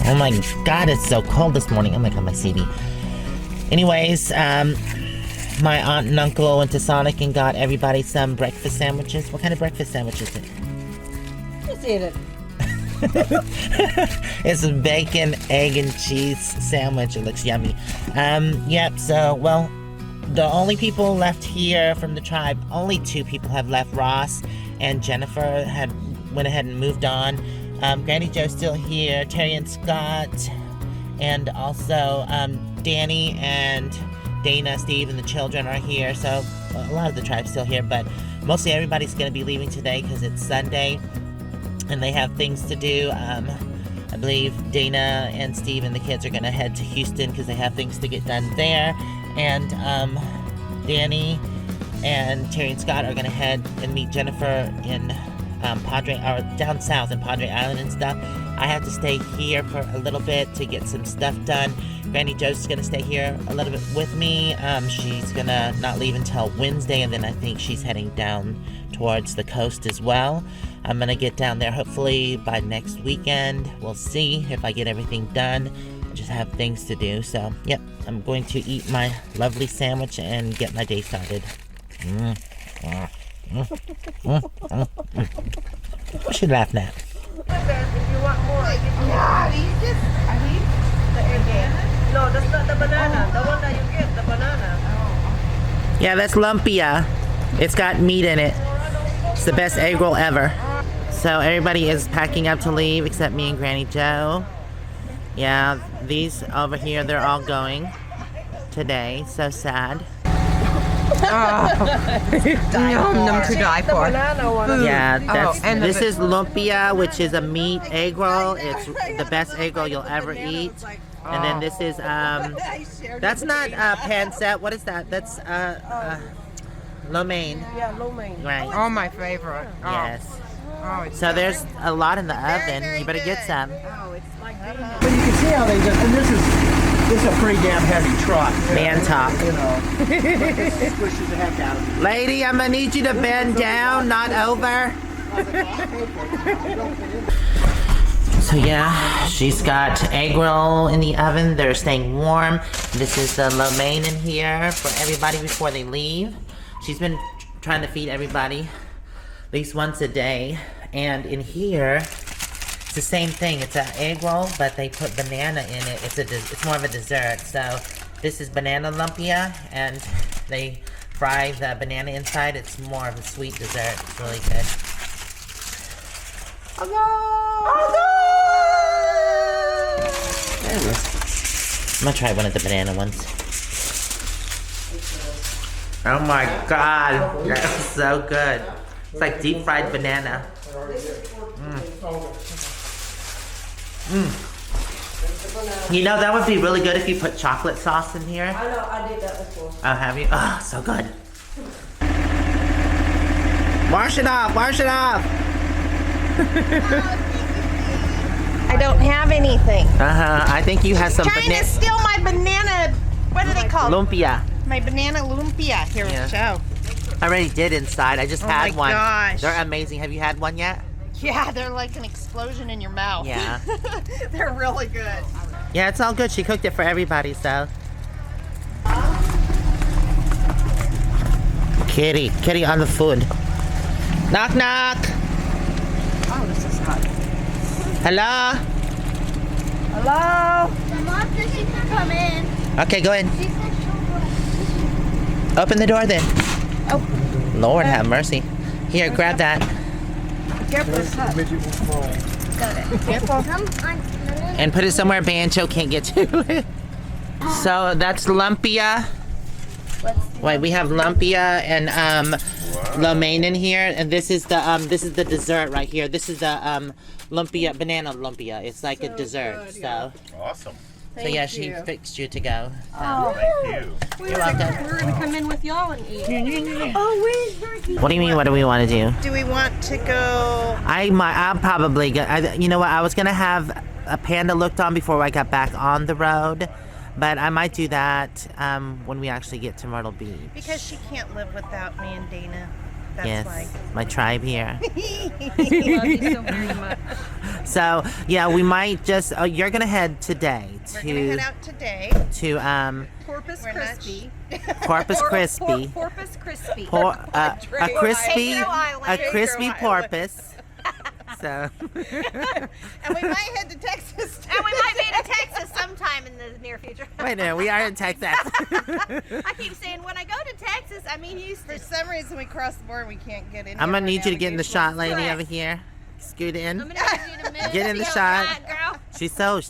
Oh my god, it's so cold this morning. Oh my god, my CD. Anyways, my aunt and uncle went to Sonic and got everybody some breakfast sandwiches. What kind of breakfast sandwich is it? Just eat it. It's a bacon, egg, and cheese sandwich. It looks yummy. Yep, so, well, the only people left here from the tribe, only 2 people have left. Ross and Jennifer went ahead and moved on. Granny Joe's still here. Terry and Scott, and also Danny and Dana, Steve, and the children are here. So a lot of the tribe's still here, but mostly everybody's going to be leaving today because it's Sunday and they have things to do. I believe Dana and Steve and the kids are going to head to Houston because they have things to get done there. And Danny and Terry and Scott are going to head and meet Jennifer in down south in Padre Island and stuff. I have to stay here for a little bit to get some stuff done. Granny Joe's gonna stay here a little bit with me. She's gonna not leave until Wednesday, and then I think she's heading down towards the coast as well. I'm gonna get down there hopefully by next weekend. We'll see if I get everything done. I just have things to do. So, yep, I'm going to eat my lovely sandwich and get my day started. What she laughing at? If you want more, I give you No, that's not the banana. The one that you get, the banana. Yeah, that's lumpia. It's got meat in it. It's the best egg roll ever. So everybody is packing up to leave except me and Granny Joe. Yeah, these over here, they're all going today. So sad. Yum to die for. Yeah, this is lumpia, which is a meat egg roll. It's the best egg roll you'll ever eat. And then this is that's not pancetta. What is that? That's lo mein. Yeah, lo mein. Right. Oh, my favorite. Oh. Yes. Oh, it's So there's a lot in the oven. You better get some. But you can see how they just, and this is a pretty damn heavy truck. Man talk. You know, it squishes the heck out of me. Lady, I'm gonna need you to bend down, not over. So yeah, she's got egg roll in the oven. They're staying warm. This is the lo mein in here for everybody before they leave. She's been trying to feed everybody at least once a day. And in here, it's the same thing. It's an egg roll, but they put banana in it. It's more of a dessert. So this is banana lumpia, and they fry the banana inside. It's more of a sweet dessert. It's really good. There it is. I'm gonna try one of the banana ones. Oh my god, that's so good. It's like deep fried banana. You know, that would be really good if you put chocolate sauce in here. I know, I did that before. Oh, have you? Oh, so good. Wash it off, wash it off. I don't have anything. I think you have some Trying to steal my banana. What are they called? lumpia. My banana lumpia. Here, Yeah. show. I already did inside. I just had my one. gosh. They're amazing. Have you had one yet? Yeah, they're like an explosion in your mouth. Yeah. They're really good. Yeah, it's all good. She cooked it for everybody, so. Kitty on the food. Knock, knock. Oh, this is hot. Hello? Hello? Mom said she can come in. Okay, go in. She said she'll go. Open the door then. Oh. Lord have mercy. Here, grab that. Careful, it's hot. Careful. Come on. And put it somewhere Banjo can't get to it. So that's lumpia. Wait, we have lumpia and lo mein in here, and this is the dessert right here. This is the lumpia, banana lumpia. It's like a dessert. So Awesome. so yeah, she fixed you to go. So. Thank you. You're welcome. We're gonna come in with y'all and eat. What do you mean? What do we want to do? Do we want to go? I'll probably go. You know what? I was gonna have a Panda looked on before I got back on the road, but I might do that when we actually get to Myrtle Beach. Because she can't live without me and Dana. That's Yes, why. my tribe here. We love you so very much. So yeah, we might just. Oh, you're gonna head today We're gonna head out today. to Porpoise We're not Crispy. Porpoise Crispy. Porpoise Crispy. A crispy, Pedro Island. a crispy Pedro Island. porpoise. So. And we might head to Texas. And we might be in Texas sometime in the near future. Wait a minute, we are in Texas. I keep saying when I go to Texas, I mean Houston. For some reason, we crossed the border and we can't get in. I'm gonna need you to get in the shot, lady, Correct. over here. Scoot in. I'm gonna need you to move. Get in the Go shot. right, girl. She's so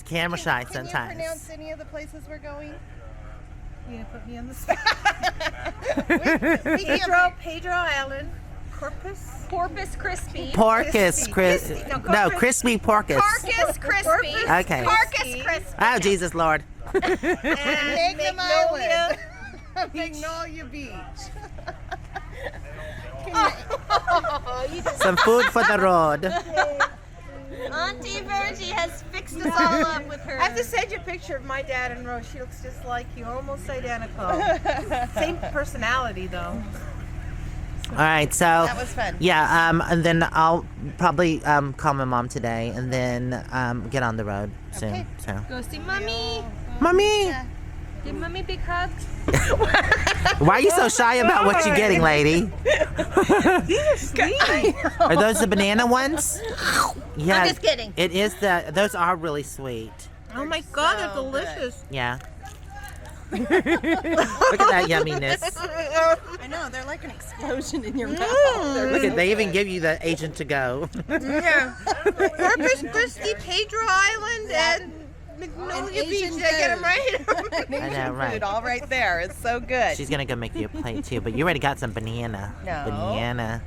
camera shy Can you sometimes. pronounce any of the places we're going? You gonna put me on the spot? Pedro Island. Porpoise Crispy. Porcus, no, crispy porcus. Carcass Crispy. Okay. Carcass Crispy. Oh, Jesus Lord. And Magnum Island. Magnolia Beach. Some food for the road. Auntie Virgie has fixed us all up with her. I have to send you a picture of my dad and Rose. She looks just like you, almost identical. Same personality, though. All right, so That was fun. yeah, and then I'll probably call my mom today, and then get on the road soon. Okay. So, Go see mommy. mommy, Give mommy big hugs. why are you so shy about what you're getting, lady? Are those the banana ones? Yeah, I'm just kidding. It is those are really sweet. Oh my God, they're delicious. Yeah. Look at that yumminess. I know, they're like an explosion in your mouth. Look at they even give you the agent to go. Yeah. Corpus Christi, Pedro Island, and Magnolia Beach. Did I get them right? I know, right? Food all right there. It's so good. She's gonna go make you a plate too, but you already got some banana. No. Banana.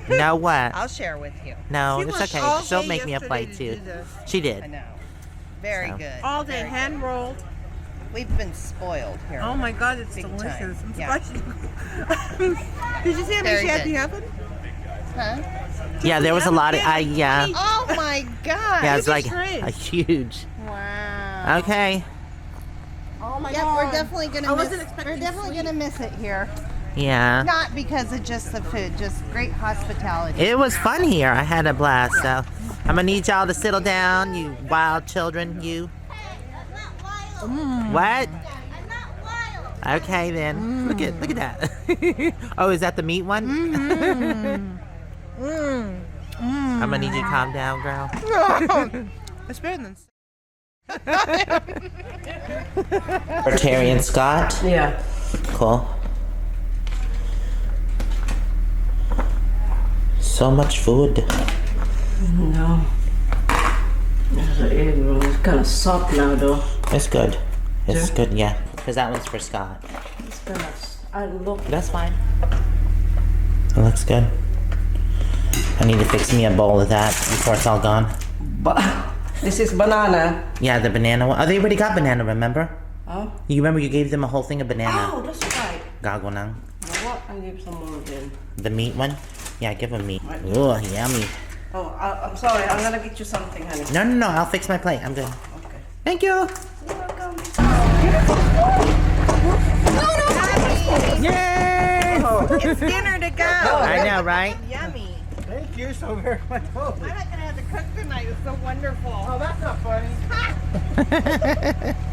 No what? I'll share with you. No, She it's worked okay. all She'll day make me a plate yesterday too. to do this. She I did. know. Very So. good. All day, Very hand good. rolled. We've been spoiled here. Oh my God, it's Big delicious. time. I'm Yeah. surprised. Did you see how many Very she had good. to happen? Huh? Yeah, there was a lot of yeah. Oh my God. Yeah, it's like trays. a huge. Wow. Okay. Oh my Yep, we're definitely gonna I wasn't miss. expecting We're definitely gonna miss it here. Yeah. Not because of just the food, just great hospitality. It was fun here. I had a blast. So I'm gonna need y'all to settle down, you wild children. You. What? I'm not wild. Okay then. Look at that. Oh, is that the meat one? I'm gonna need you to calm down, girl. It's better than. Terry and Scott. Yeah. Cool. So much food. No. It's kind of soft now, though. It's good. It's good, yeah. Because that one's for Scott. It's kind of. I look. That's fine. It looks good. I need to fix me a bowl of that before it's all gone. But this is banana. Yeah, the banana one. Oh, they already got banana, remember? Oh. You remember you gave them a whole thing of banana? Oh, that's right. Gago nang. Now what? I give some more then. The meat one? Yeah, give them meat. Ooh, yummy. Oh, I'm sorry. I'm gonna get you something, honey. No, I'll fix my plate. I'm good. Okay. Thank you. You're welcome. Yay! It's dinner to go. I know, right? Yummy. Thank you so very much. I'm not gonna have to cook tonight. It's so wonderful. Oh, that's not funny.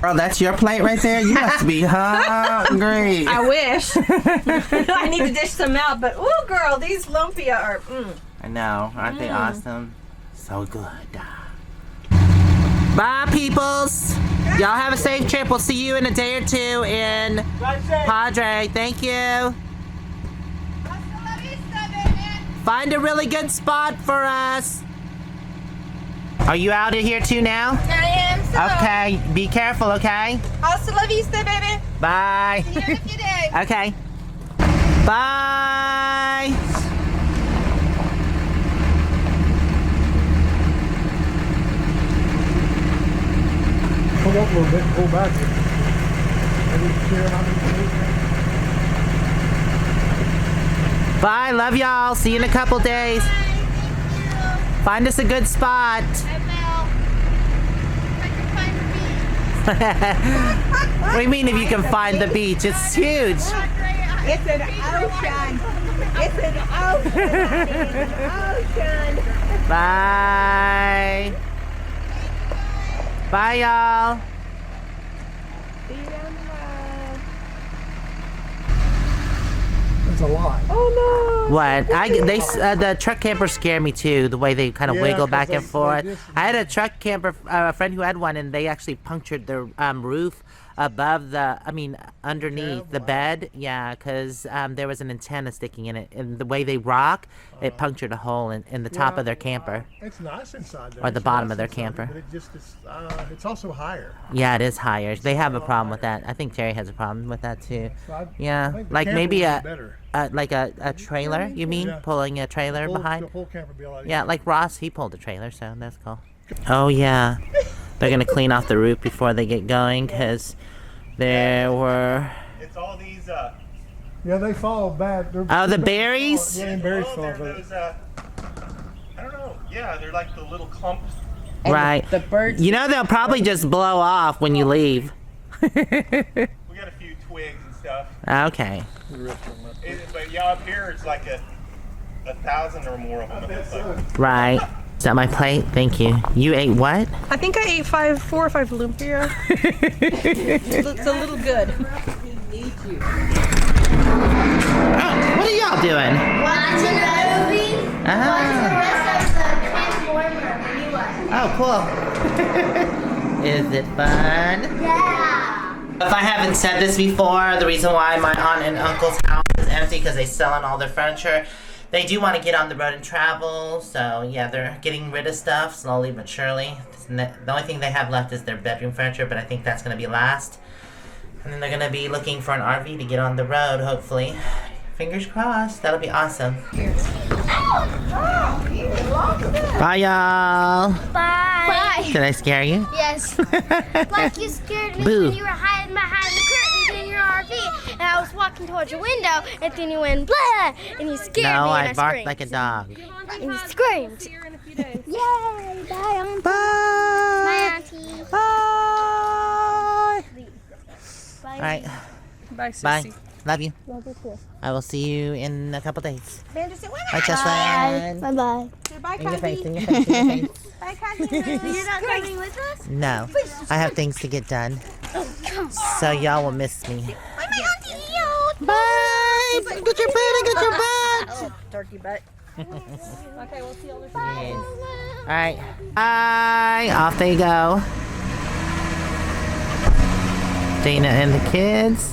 Bro, that's your plate right there? You must be hungry. I wish. I need to dish some out, but ooh, girl, these lumpia are. I know. Aren't they awesome? So good. Bye, peoples. Y'all have a safe trip. We'll see you in a day or two in Padre. Thank you. Find a really good spot for us. Are you out of here too now? I am. So Okay. Be careful, okay? hasta la vista, baby. Bye. See you in a few days. Okay. Bye. Come up a little bit, pull back. Maybe share how many days. Bye. Love y'all. See you in a couple days. Thank you. Find us a good spot. I will. If I can find the beach. What do you mean if you can find the beach? It's huge. Padre It's an ocean. It's an ocean. Bye. Bye, y'all. It's a lot. What? The truck campers scare me too. The way they kind of Yeah, wiggle 'cause back and they forth. just- I had a truck camper, a friend who had one, and they actually punctured their roof above underneath the bed. Yeah, because there was an antenna sticking in it, and the way they rock, it punctured a hole in the top of their camper. It's nice inside there. Or the It's bottom nice of their inside there, camper. But it just is, it's also higher. Yeah, it is higher. They have a problem with that. I think Terry has a problem with that too. So I Yeah, think the like camper maybe would be better. like a trailer. You mean Yeah. pulling a trailer The behind? whole camper would be a lot Yeah, easier. like Ross, he pulled a trailer, so that's cool. Oh yeah, they're gonna clean off the roof before they get going, cause there were. It's all these, Yeah, they fall bad. Oh, the berries? Yeah, and berries oh, fall they're bad. those, I don't know. Yeah, they're like the little clumps. Right. The birds. You know they'll probably just blow off when you leave. We got a few twigs and stuff. Okay. But yeah, up here it's like a 1,000 or more of them. It's like, Right. Is that my plate? Thank you. You ate what? I think I ate 4 or 5 lumpia. It's a little good. What are y'all doing? Watching a movie. Watching the rest of the Transformer new one. Oh, cool. Is it fun? Yeah. If I haven't said this before, the reason why my aunt and uncle's house is empty because they selling all their furniture. They do want to get on the road and travel, so yeah, they're getting rid of stuff slowly but surely. The only thing they have left is their bedroom furniture, but I think that's going to be last. And then they're going to be looking for an RV to get on the road, hopefully. Fingers crossed. That'll be awesome. Bye, y'all. Bye. Did I scare you? Yes. Like you scared me Boo. when you were hiding behind the curtains in your RV, and I was walking towards your window, and then you went blah, and you scared me, No, and I barked screamed. like a dog. And you screamed. See you in a few days. Yay! Bye, Auntie. Bye. Bye, Auntie. Bye. Bye. All right. Bye, Bye. Sissy. Love you. I will see you in a couple days. Bandit, say bye. Bye, Cheslin. Bye-bye. Say bye, In your face, Cosby. in your face, in your face. Bye, Cosby. You're not coming with us? No, I have things to get done. So y'all will miss me. Bye, my Auntie Leo. Bye. Get your butt. Get your butt. Oh, turkey butt. Okay, we'll see you later. Yes. All right. Bye. Off they go. Dana and the kids.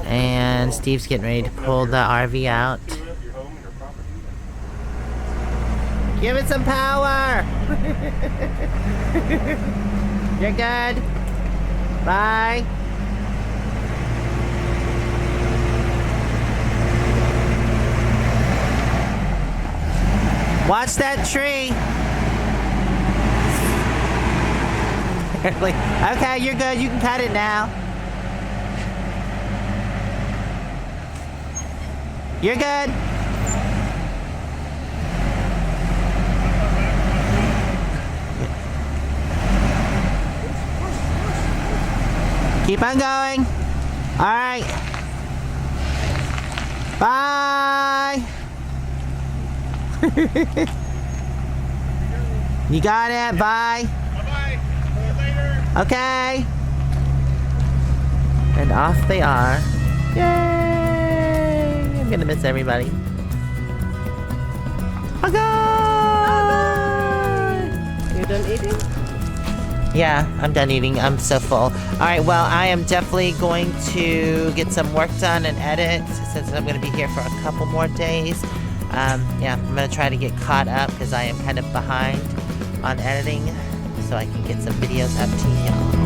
And Steve's getting ready to pull the RV out. Give it some power. You're good. Bye. Watch that tree. Okay, you're good. You can cut it now. You're good. Keep on going. All right. Bye. You got it. Bye. bye-bye. See you later. Okay. And off they are. Yay! I'm gonna miss everybody. Bye. You done eating? Yeah, I'm done eating. I'm so full. All right, well, I am definitely going to get some work done and edit since I'm going to be here for a couple more days. Yeah, I'm going to try to get caught up because I am kind of behind on editing so I can get some videos up to y'all.